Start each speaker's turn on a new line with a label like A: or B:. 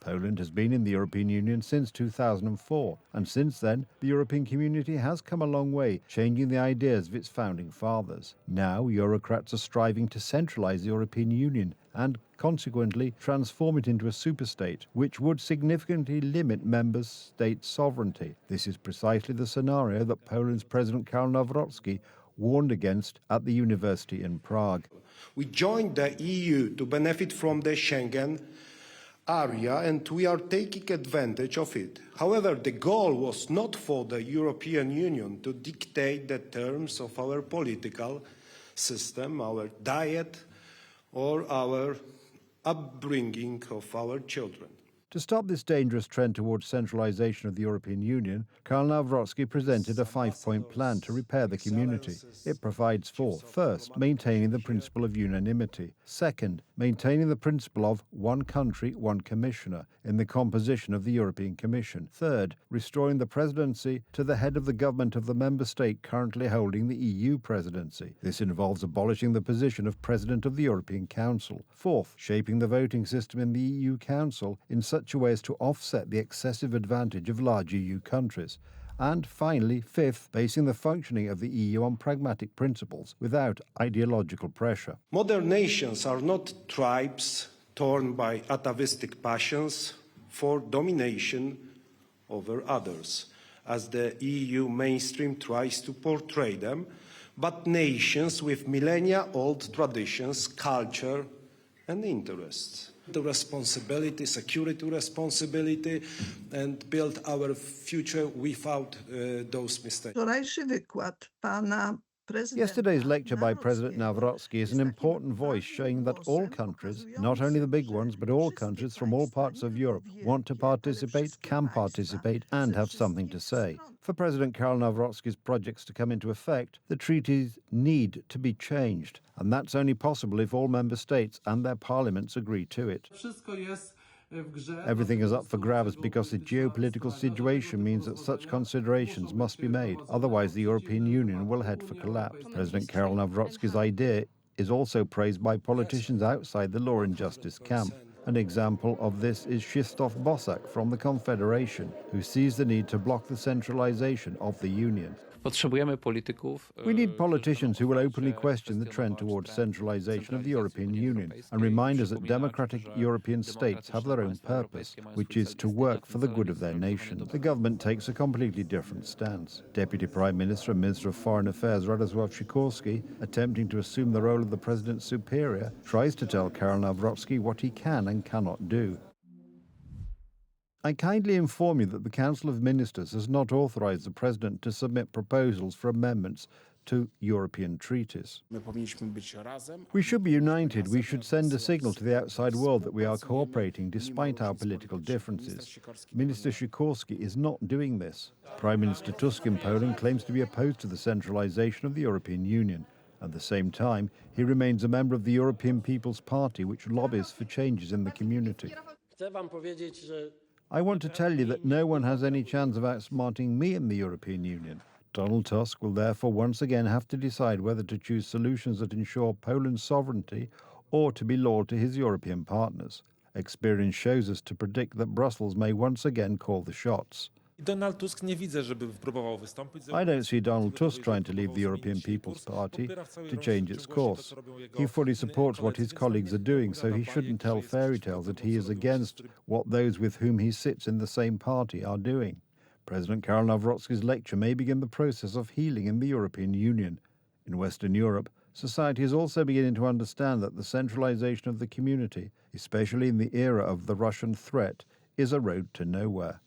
A: Poland has been in the European Union since 2004, and since then, the European community has come a long way, changing the ideas of its founding fathers. Now, Eurocrats are striving to centralise the European Union and, consequently, transform it into a superstate, which would significantly limit member states' sovereignty. This is precisely the scenario that Poland's President Karol Nawrocki warned against at the university in Prague.
B: We joined the EU to benefit from the Schengen area, and we are taking advantage of it. However, the goal was not for the European Union to dictate the terms of our political system, our diet, or our upbringing of our children.
A: To stop this dangerous trend towards centralisation of the European Union, Karol Nawrocki presented a 5-point plan to repair the community. It provides for, first, maintaining the principle of unanimity; second, maintaining the principle of one country, one commissioner in the composition of the European Commission; third, restoring the presidency to the head of the government of the member state currently holding the EU presidency. This involves abolishing the position of President of the European Council; fourth, shaping the voting system in the EU Council in such a way as to offset the excessive advantage of large EU countries; and finally, fifth, basing the functioning of the EU on pragmatic principles without ideological pressure.
B: Modern nations are not tribes torn by atavistic passions for domination over others, as the EU mainstream tries to portray them, but nations with millennia-old traditions, culture, and interests. The responsibility, security responsibility, and build our future without those mistakes.
A: Yesterday's lecture by President Nawrocki is an important voice showing that all countries, not only the big ones, but all countries from all parts of Europe, want to participate, can participate, and have something to say. For President Karol Nawrocki's projects to come into effect, the treaties need to be changed, and that's only possible if all member states and their parliaments agree to it. Everything is up for grabs because the geopolitical situation means that such considerations must be made. Otherwise, the European Union will head for collapse. President Karol Nawrocki's idea is also praised by politicians outside the Law and Justice camp. An example of this is Krzysztof Bosak from the Confederation, who sees the need to block the centralization of the Union. We need politicians who will openly question the trend towards centralization of the European Union and remind us that democratic European states have their own purpose, which is to work for the good of their nations. The government takes a completely different stance. Deputy Prime Minister and Minister of Foreign Affairs Radosław Sikorski, attempting to assume the role of the President's superior, tries to tell Karol Nawrocki what he can and cannot do. I kindly inform you that the Council of Ministers has not authorised the President to submit proposals for amendments to European treaties. We should be united. We should send a signal to the outside world that we are cooperating despite our political differences. Minister Sikorski is not doing this. Prime Minister Tusk in Poland claims to be opposed to the centralisation of the European Union. At the same time, he remains a member of the European People's Party, which lobbies for changes in the community. I want to tell you that no one has any chance of outsmarting me in the European Union. Donald Tusk will therefore once again have to decide whether to choose solutions that ensure Poland's sovereignty or to be loyal to his European partners. Experience shows us to predict that Brussels may once again call the shots. I don't see Donald Tusk trying to leave the European People's Party to change its course. He fully supports what his colleagues are doing, so he shouldn't tell fairy tales that he is against what those with whom he sits in the same party are doing. President Karol Nawrocki's lecture may begin the process of healing in the European Union. In Western Europe, society is also beginning to understand that the centralization of the community, especially in the era of the Russian threat, is a road to nowhere.